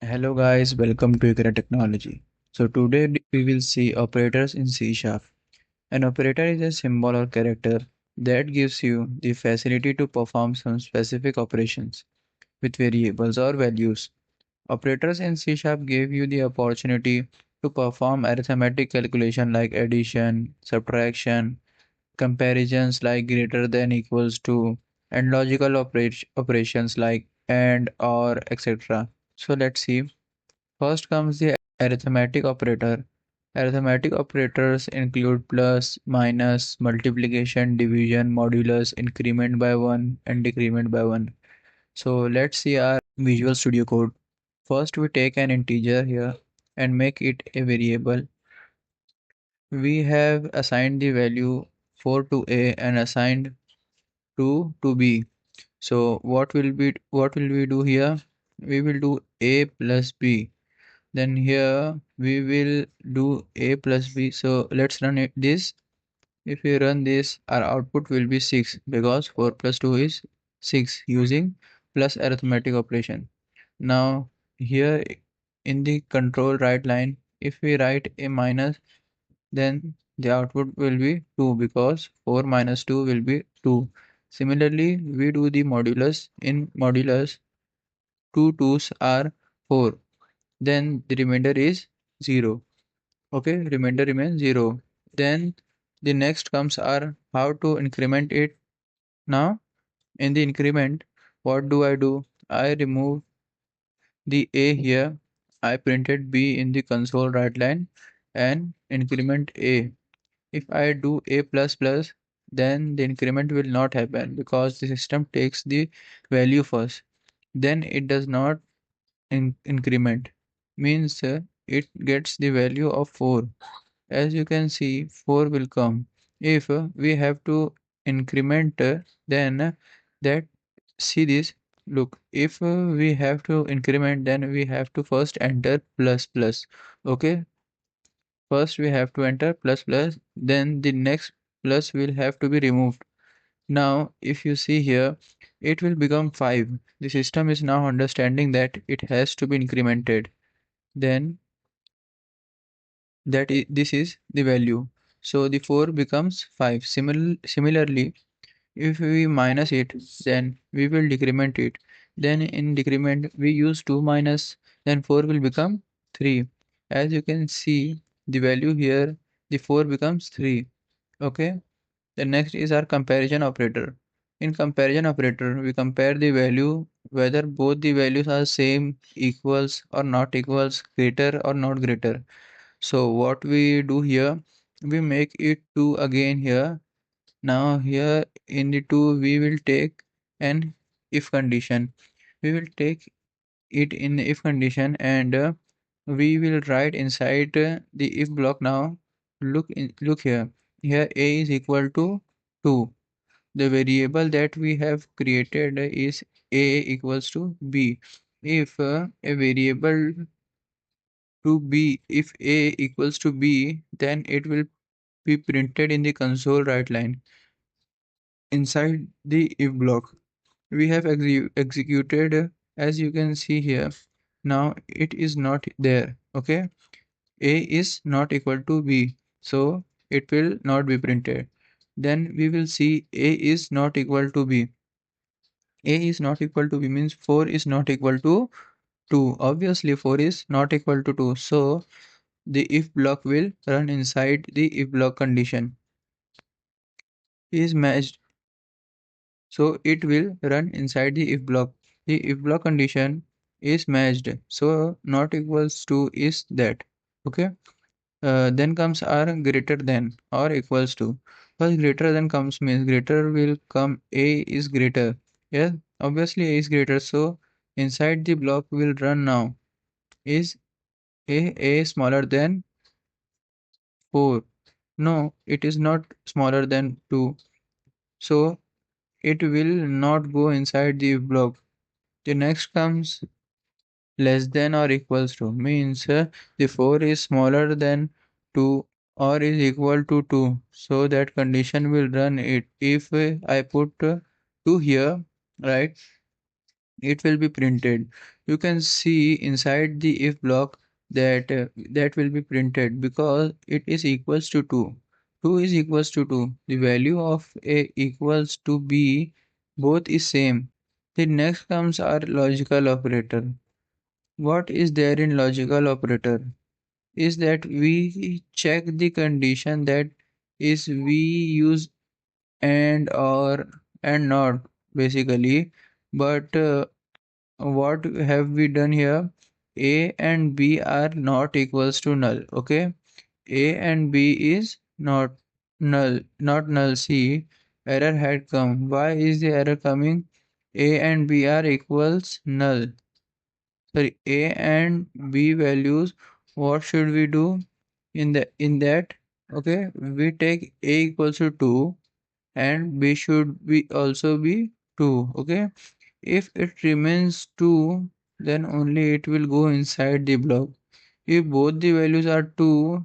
Hello guys, welcome to Ikra Technology. So today we will see operators in C Sharp. An operator is a symbol or character that gives you the facility to perform some specific operations with variables or values. Operators in C Sharp give you the opportunity to perform arithmetic calculation like addition, subtraction, comparisons like greater than equals to, and logical operations like and or etc. So let's see. First comes the arithmetic operator. Arithmetic operators include plus, minus, multiplication, division, modulus, increment by 1, and decrement by 1. So let's see our Visual Studio Code. First, we take an integer here and make it a variable. We have assigned the value 4 to A and assigned 2 to B. So what will we do here? We will do A plus B. Then here we will do a plus b. So let's run this. If we run this, our output will be 6 because 4 plus 2 is 6 using plus arithmetic operation. Now here in the control right line, if we write a minus, then the output will be 2 because 4 minus 2 will be 2. Similarly, we do the modulus. In modulus, 2 twos are 4. Then the remainder is 0. Okay, remainder remains 0. Then the next comes are how to increment it. Now in the increment, what do? I remove the A here. I printed B in the console right line and increment A. If I do A plus plus, then the increment will not happen because the system takes the value first. Then it does not increment. Means it gets the value of 4. As you can see, 4 will come. If we have to increment, then that see this. Look, if we have to increment, then we have to first enter plus plus. Okay, first we have to enter plus plus, then the next plus will have to be removed. Now, if you see here, it will become 5. The system is now understanding that it has to be incremented. Then this is the value. So the 4 becomes 5. Similarly, if we minus it, then we will decrement it. Then in decrement, we use 2 minus, then 4 will become 3. As you can see, the value here, the 4 becomes 3. Okay. The next is our comparison operator. In comparison operator, we compare the value whether both the values are same, equals or not equals, greater or not greater. So what we do here, we make it 2 again here. Now here in the 2 we will take an if condition. We will take it in the if condition and we will write inside the if block now. Look here. Here a is equal to 2. The variable that we have created is a equals to b. If a variable to b, if a equals to b, then it will be printed in the console right line inside the if block. We have executed as you can see here. Now it is not there. Okay, a is not equal to b, so it will not be printed. Then we will see a is not equal to b. A is not equal to b means 4 is not equal to 2. Obviously 4 is not equal to 2, so the if block will run inside the if block condition is matched. So it will run inside the if block. The if block condition is matched. So not equals to is that. Okay. Then comes our greater than or equals to. First greater than comes means greater will come A is greater. Yeah, obviously A is greater. So inside the block will run now. Is A smaller than 4? No, it is not smaller than 2. So it will not go inside the if block. The next comes less than or equals to means the 4 is smaller than 2 or is equal to 2. So that condition will run it. If I put 2 here, right? it will be printed. You can see inside the if block that that will be printed because it is equals to 2. 2 is equals to 2. The value of a equals to b, both is same. The next comes our logical operator. What is there in logical operator? Is that we check the condition, that is we use and or and not basically, but what have we done here? A and B are not equals to null. Okay, A and B is not null. See, error had come. Why is the error coming? A and B are equals null. Sorry, A and B values. What should we do in that? Okay, we take A equals to 2 and B should be also be 2. Okay, if it remains 2, then only it will go inside the block. If both the values are 2,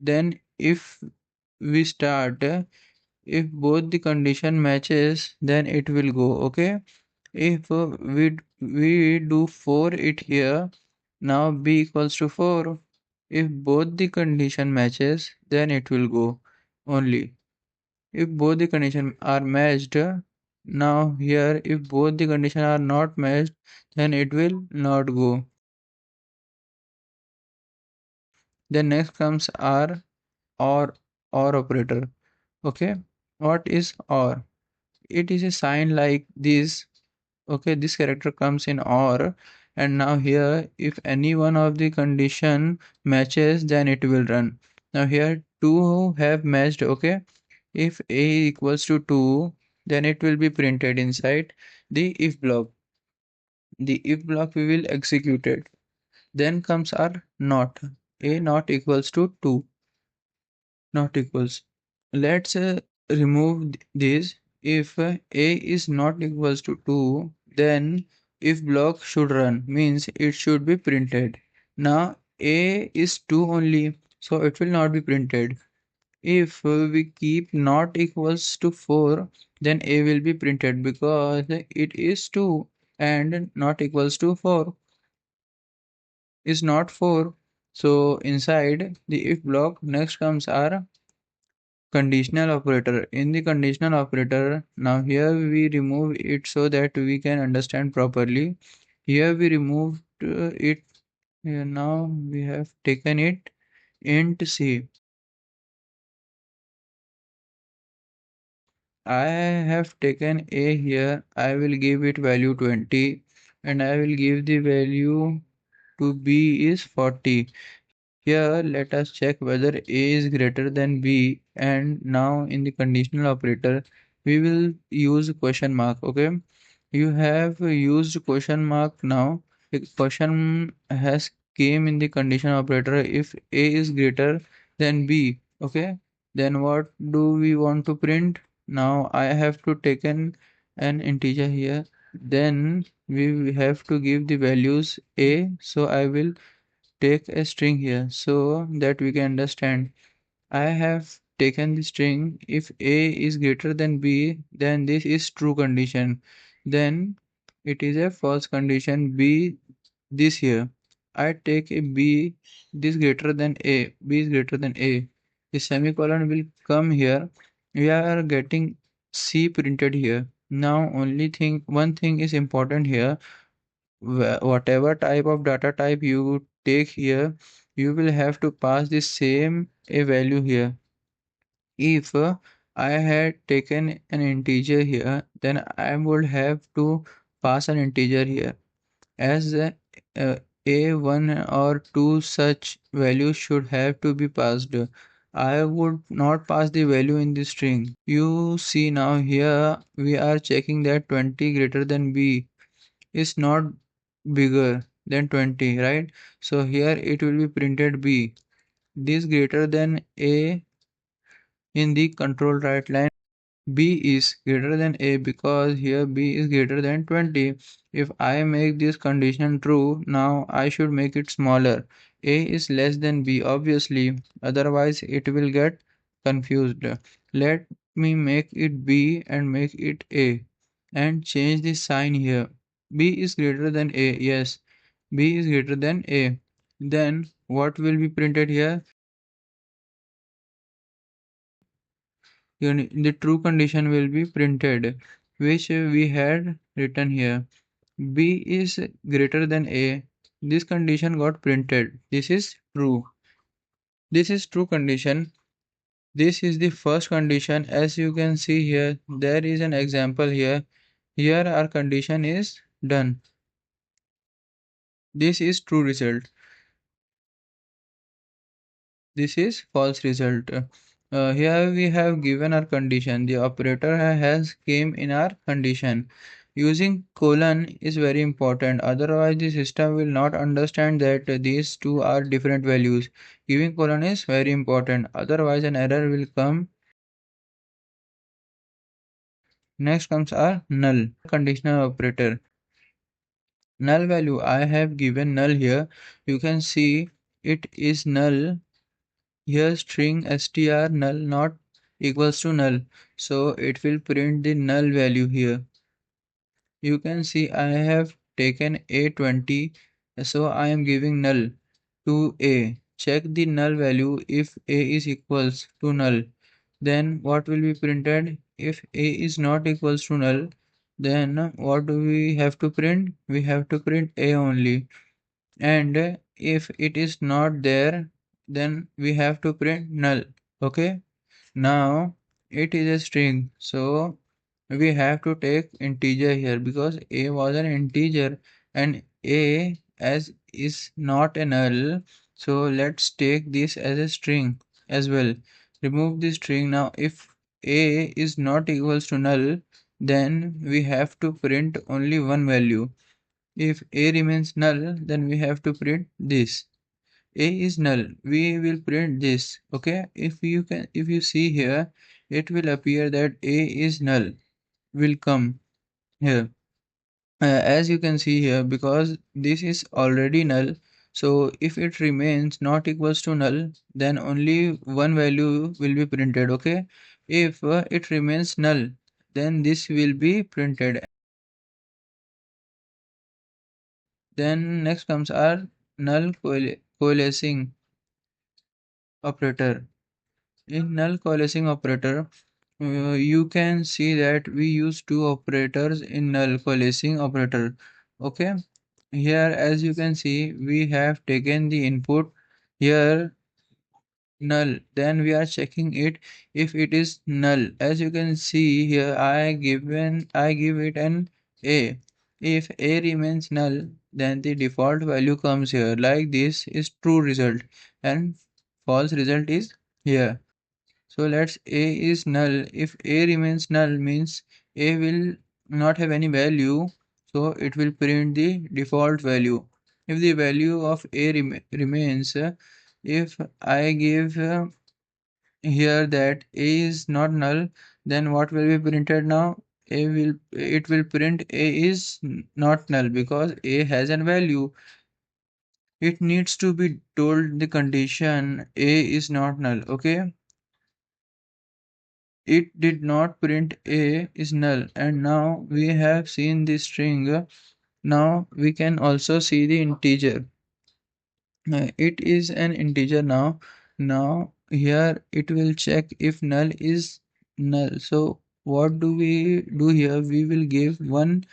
then if we start, if both the condition matches, then it will go. Okay, if we do 4 it here, now b equals to 4. If both the condition matches, then it will go only. If both the conditions are matched, now here if both the conditions are not matched, then it will not go. Then next comes our or operator. Okay, what is or? It is a sign like this. Okay, this character comes in or, and now here if any one of the condition matches, then it will run. Now here two have matched. Okay, if a equals to 2, then it will be printed inside the if block. The if block we will execute it. Then comes our not. A not equals to 2. Not equals. Let's remove this. If a is not equals to 2, then if block should run, means it should be printed. Now a is 2 only, so it will not be printed. If we keep not equals to 4, then a will be printed because it is 2 and not equals to 4 is not 4. So inside the if block, next comes our conditional operator. In the conditional operator, now here we remove it so that we can understand properly. Here we removed it. Now we have taken it int c. I have taken a here. I will give it value 20 and I will give the value to b is 40. Here let us check whether a is greater than b, and now in the conditional operator we will use question mark. Okay, you have used question mark. Now a question has came in the condition operator if a is greater than b. Okay, then what do we want to print? Now I have to taken an integer here, then we have to give the values a, so I will take a string here so that we can understand. I have taken the string. If a is greater than b, then this is true condition. Then it is a false condition. B this here. I take a b, this greater than a. B is greater than a. The semicolon will come here. We are getting c printed here. Now only thing, one thing is important here. Whatever type of data type you take here, you will have to pass the same a value here. If I had taken an integer here, then I would have to pass an integer here as a1 or 2 such values should have to be passed. I would not pass the value in the string. You see now here we are checking that 20 greater than b is not bigger than 20, right? So here it will be printed b. This greater than a in the control right line. B is greater than a because here b is greater than 20. If I make this condition true, now I should make it smaller. A is less than b obviously, otherwise it will get confused. Let me make it b and make it a and change the sign here. B is greater than A. Yes, B is greater than A. Then what will be printed here? The true condition will be printed, which we had written here. B is greater than A. This condition got printed. This is true. This is true condition. This is the first condition. As you can see here, there is an example here. Here our condition is done. This is true result. This is false result. Here we have given our condition. The operator has came in our condition. Using colon is very important. Otherwise, the system will not understand that these two are different values. Giving colon is very important. Otherwise, an error will come. Next comes our null conditional operator. Null value, I have given null here. You can see it is null. Here string str null not equals to null, so it will print the null value here. You can see I have taken A20, so I am giving null to A. Check the null value. If A is equals to null, then what will be printed? If A is not equals to null, then what do we have to print? We have to print A only. And if it is not there, then we have to print null. Okay, now it is a string, so we have to take integer here because A was an integer and A as is not a null, so let's take this as a string as well. Remove the string. Now if A is not equals to null, then we have to print only one value. If A remains null, then we have to print this. A is null, we will print this. Okay, if you see here, it will appear that A is null will come here. As you can see here, because this is already null, so if it remains not equals to null, then only one value will be printed. Okay, if it remains null, then this will be printed. Then next comes our null coalescing operator. In null coalescing operator, you can see that we use two operators in null coalescing operator. Okay, here as you can see, we have taken the input here null, then we are checking it if it is null. As you can see here, I give it an A. If A remains null, then the default value comes here. Like this is true result and false result is here. So let's A is null. If A remains null means A will not have any value, so it will print the default value. If the value of A remains, if I give here that A is not null, then what will be printed now? It will print A is not null because A has a value. It needs to be told the condition A is not null. Okay. It did not print A is null, and now we have seen the string. Now we can also see the integer. It is an integer now. Now here it will check if null is null. So what do we do here? We will give 1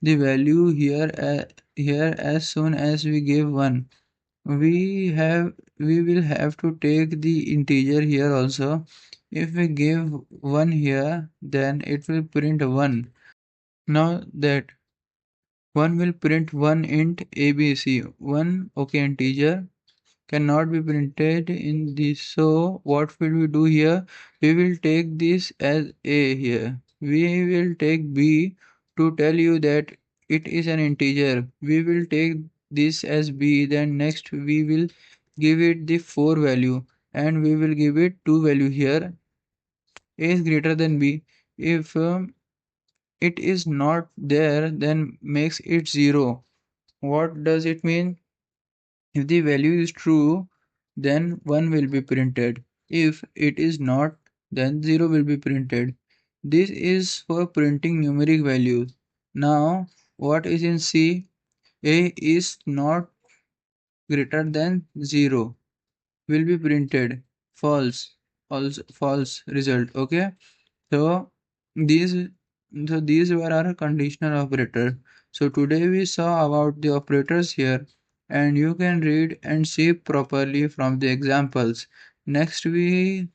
the value here here as soon as we give 1. We will have to take the integer here also. If we give 1 here, then it will print 1. Now that 1 will print 1 int abc. 1 okay integer cannot be printed in this. So what will we do here? We will take this as A here. We will take B to tell you that it is an integer. We will take this as B. Then next we will give it the 4 value and we will give it 2 value here. A is greater than B. If it is not there, then makes it 0. What does it mean? If the value is true, then 1 will be printed. If it is not, then 0 will be printed. This is for printing numeric values. Now, what is in C? A is not greater than 0 will be printed. False. False result. Okay. So these these were our conditional operator. So today we saw about the operators here, and you can read and see properly from the examples. Next we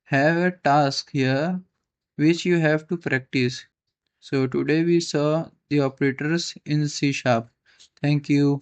have a task here which you have to practice. So today we saw the operators in C sharp. Thank you.